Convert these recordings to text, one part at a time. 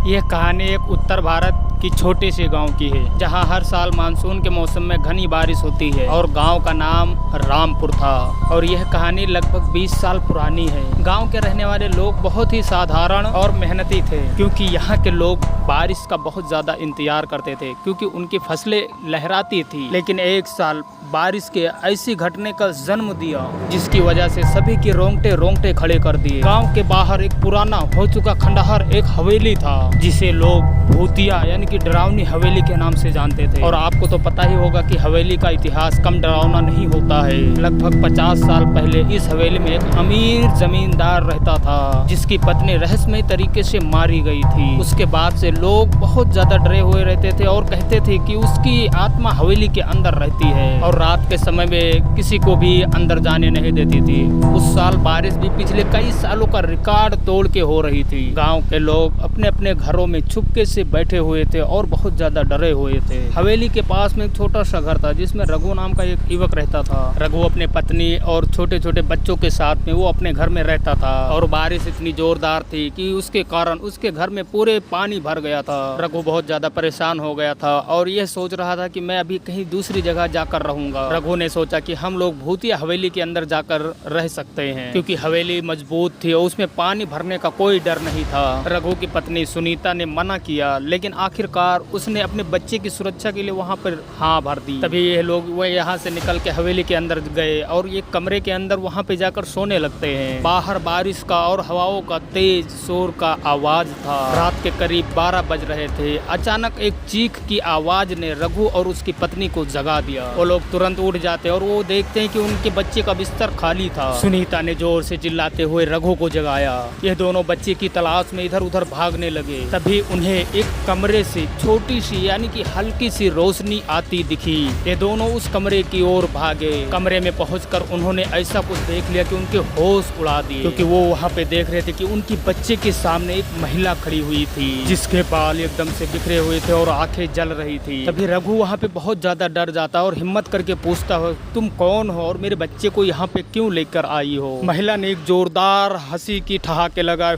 यह कहानी एक उत्तर भारत की छोटे से गांव की है, जहां हर साल मानसून के मौसम में घनी बारिश होती है और गांव का नाम रामपुर था। और यह कहानी लगभग 20 साल पुरानी है। गांव के रहने वाले लोग बहुत ही साधारण और मेहनती थे, क्योंकि यहाँ के लोग बारिश का बहुत ज्यादा इंतजार करते थे, क्योंकि उनकी फसलें लहराती थी। लेकिन एक साल बारिश के ऐसी घटने का जन्म दिया जिसकी वजह से सभी के रोंगटे खड़े कर दिए। गांव के बाहर एक पुराना हो चुका खंडहर एक हवेली था, जिसे लोग भूतिया यानी कि डरावनी हवेली के नाम से जानते थे। और आपको तो पता ही होगा कि हवेली का इतिहास कम डरावना नहीं होता है। लगभग 50 साल पहले इस हवेली में एक अमीर जमींदार रहता था, जिसकी पत्नी रहस्यमय तरीके से मारी गई थी। उसके बाद से लोग बहुत ज्यादा डरे हुए रहते थे और कहते थे कि उसकी आत्मा हवेली के अंदर रहती है और रात के समय में किसी को भी अंदर जाने नहीं देती थी। उस साल बारिश भी पिछले कई सालों का रिकॉर्ड तोड़ के हो रही थी। गांव के लोग अपने अपने घरों में चुपके से बैठे हुए थे और बहुत ज्यादा डरे हुए थे। हवेली के पास में एक छोटा सा घर था, जिसमें रघु नाम का एक युवक रहता था। रघु अपने पत्नी और छोटे छोटे बच्चों के साथ में वो अपने घर में रहता था। और बारिश इतनी जोरदार थी कि उसके कारण उसके घर में पूरे पानी भर गया था। रघु बहुत ज्यादा परेशान हो गया था और यह सोच रहा था कि मैं अभी कहीं दूसरी जगह जाकर रहूंगा। रघु ने सोचा कि हम लोग भूतिया हवेली के अंदर जाकर रह सकते हैं, क्योंकि हवेली मजबूत थी और उसमें पानी भरने का कोई डर नहीं था। रघु की पत्नी सुनीता ने मना किया, लेकिन आखिरकार उसने अपने बच्चे की सुरक्षा के लिए वहां पर हाँ भर दी। तभी ये लोग वो यहाँ से निकल के हवेली के अंदर गए और एक कमरे के अंदर वहाँ पे जाकर सोने लगते हैं। बाहर बारिश का और हवाओं का तेज शोर का आवाज था। रात के करीब 12 बज रहे थे। अचानक एक चीख की आवाज ने रघु और उसकी पत्नी को जगा दिया। वो लोग तुरंत उठ जाते और वो देखते हैं कि उनके बच्चे का बिस्तर खाली था। सुनीता ने जोर से चिल्लाते हुए रघु को जगाया। यह दोनों बच्चे की तलाश में इधर उधर भागने लगे। तभी उन्हें एक कमरे से छोटी सी यानी कि हल्की सी रोशनी आती दिखी। ये दोनों उस कमरे की ओर भागे। कमरे में पहुंचकर उन्होंने ऐसा कुछ देख लिया कि उनके होश उड़ा दिए, क्योंकि वो वहाँ पे देख रहे थे कि उनकी बच्चे के सामने एक महिला खड़ी हुई थी, जिसके बाल एकदम से बिखरे हुए थे और आंखें जल रही थी। तभी रघु वहाँ पे बहुत ज्यादा डर जाता और हिम्मत करके पूछता हो, तुम कौन हो और मेरे बच्चे को यहाँ पे क्यों लेकर आई हो? महिला ने एक जोरदार हंसी की ठहाके लगाए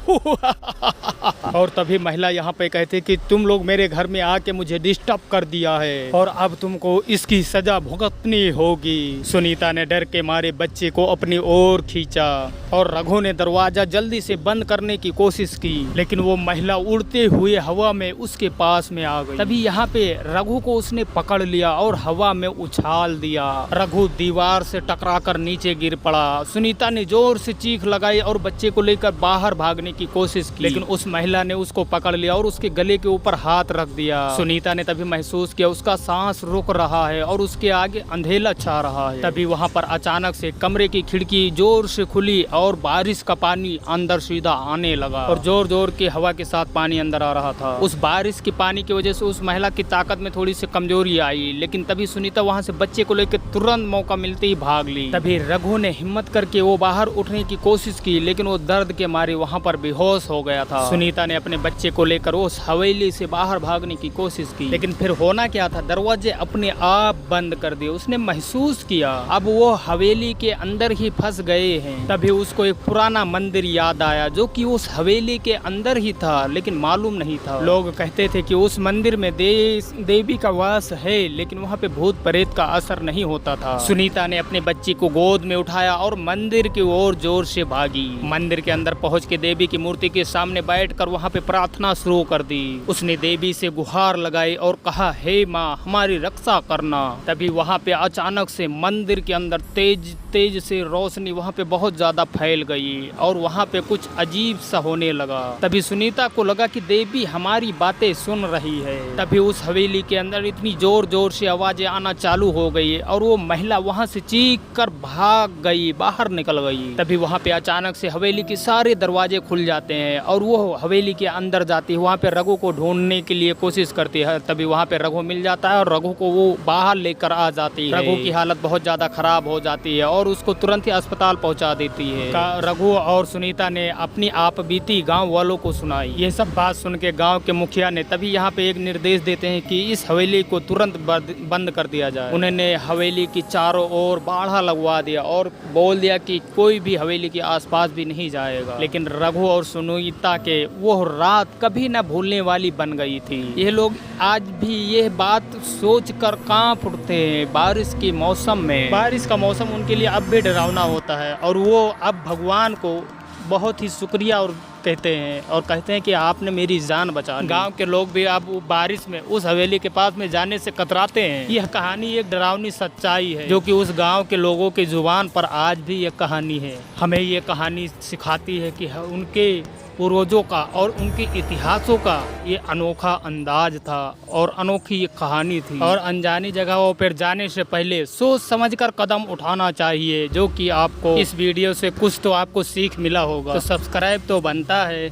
और तभी महिला यहाँ पे कहती कि तुम लोग मेरे घर में आके मुझे डिस्टर्ब कर दिया है और अब तुमको इसकी सजा भुगतनी होगी। सुनीता ने डर के मारे बच्चे को अपनी ओर खींचा और रघु ने दरवाजा जल्दी से बंद करने की कोशिश की, लेकिन वो महिला उड़ते हुए हवा में उसके पास में आ गई। तभी यहाँ पे रघु को उसने पकड़ लिया और हवा में उछाल दिया। रघु दीवार से टकराकर नीचे गिर पड़ा। सुनीता ने जोर से चीख लगाई और बच्चे को लेकर बाहर भागने की कोशिश की, लेकिन उस महिला ने उसको पकड़ लिया और उसके गले के ऊपर हाथ रख दिया। सुनीता ने तभी महसूस किया उसका सांस रुक रहा है और उसके आगे अंधेरा छा रहा है। तभी वहाँ पर अचानक से कमरे की खिड़की जोर से खुली और बारिश का पानी अंदर सीधा आने लगा और जोर जोर के हवा के साथ पानी अंदर आ रहा था। उस बारिश के पानी की वजह से उस महिला की ताकत में थोड़ी सी कमजोरी आई, लेकिन तभी सुनीता वहाँ से बच्चे को लेकर तुरंत मौका मिलते ही भाग ली। तभी रघु ने हिम्मत करके वो बाहर उठने की कोशिश की, लेकिन वो दर्द के मारे वहाँ पर बेहोश हो गया था। सुनीता ने अपने बच्चे को लेकर उस हवेली से बाहर भागने की कोशिश की, लेकिन फिर होना क्या था, दरवाजे अपने आप बंद कर दिए। उसने महसूस किया अब वो हवेली के अंदर ही फंस गए हैं। तभी उसको एक पुराना मंदिर याद आया, जो कि उस हवेली के अंदर ही था, लेकिन मालूम नहीं था। लोग कहते थे कि उस मंदिर में देवी का वास है, लेकिन वहाँ पे भूत प्रेत का असर नहीं होता था। सुनीता ने अपने बच्ची को गोद में उठाया और मंदिर की ओर जोर से भागी। मंदिर के अंदर पहुँच के देवी की मूर्ति के सामने बैठकर वहाँ पे प्रार्थना शुरू कर दी। उसने देवी से गुहार लगाई और कहा, हे माँ, हमारी रक्षा करना। तभी वहाँ पे अचानक से मंदिर के अंदर तेज तेज से रोशनी वहाँ पे बहुत ज्यादा फैल गई और वहाँ पे कुछ अजीब सा होने लगा। तभी सुनीता को लगा कि देवी हमारी बातें सुन रही है। तभी उस हवेली के अंदर इतनी जोर जोर से आवाजें आना चालू हो गई और वो महिला वहाँ से चीख कर भाग गई, बाहर निकल गई। तभी वहाँ पे अचानक से हवेली के सारे दरवाजे खुल जाते हैं और वो हवेली के अंदर जाती है। वहाँ पे रघु को ढूंढने के लिए कोशिश करती है। तभी वहाँ पे रघु मिल जाता है और रघु को वो बाहर लेकर आ जाती है। रघु की हालत बहुत ज्यादा खराब हो जाती है और और उसको तुरंत ही अस्पताल पहुंचा देती है। रघु और सुनीता ने अपनी आप बीती गांव वालों को सुनाई। ये सब बात सुन के गांव के मुखिया ने तभी यहाँ पे एक निर्देश देते हैं कि इस हवेली को तुरंत बंद कर दिया जाए। उन्होंने हवेली की चारों ओर बाड़ा लगवा दिया और बोल दिया कि कोई भी हवेली के आसपास भी नहीं जाएगा। लेकिन रघु और सुनीता के वो रात कभी न भूलने वाली बन गई थी। ये लोग आज भी यह बात सोच कर कांप उठते हैं। बारिश के मौसम में, बारिश का मौसम उनके लिए अब भी डरावना होता है और वो अब भगवान को बहुत ही शुक्रिया और कहते हैं कि आपने मेरी जान बचा ली। गांव के लोग भी अब बारिश में उस हवेली के पास में जाने से कतराते हैं। यह कहानी एक डरावनी सच्चाई है जो कि उस गांव के लोगों की जुबान पर आज भी यह कहानी है। हमें ये कहानी सिखाती है कि उनके पूर्वजों का और उनके इतिहासों का ये अनोखा अंदाज था और अनोखी ये कहानी थी। और अनजानी जगहों पर जाने से पहले सोच समझकर कदम उठाना चाहिए, जो कि आपको इस वीडियो से कुछ तो आपको सीख मिला होगा। तो सब्सक्राइब तो बनता है।